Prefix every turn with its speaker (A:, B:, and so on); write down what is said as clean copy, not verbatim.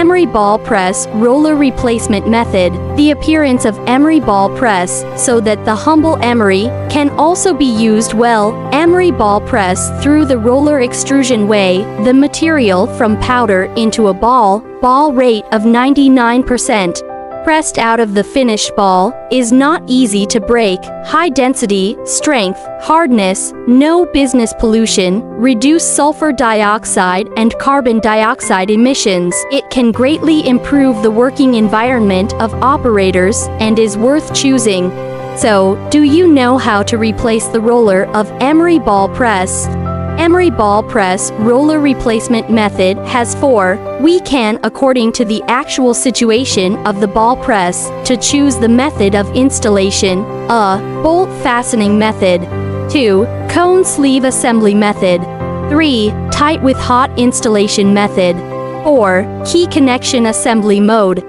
A: Emery ball press roller replacement method. The appearance of emery ball press so that the humble emery can also be used well. Emery ball press through the roller extrusion way, the material from powder into a ball rate of 99%. Pressed out of the finished ball, is not easy to break. High density, strength, hardness, no business pollution, reduced sulfur dioxide and carbon dioxide emissions. It can greatly improve the working environment of operators and is worth choosing. So, do you know how to replace the roller of emery ball press? Emery ball press roller replacement method has 4. We can, according to the actual situation of the ball press, to choose the method of installation. A. Bolt fastening method. 2. Cone sleeve assembly method. 3. Tight with hot installation method. 4. Key connection assembly mode.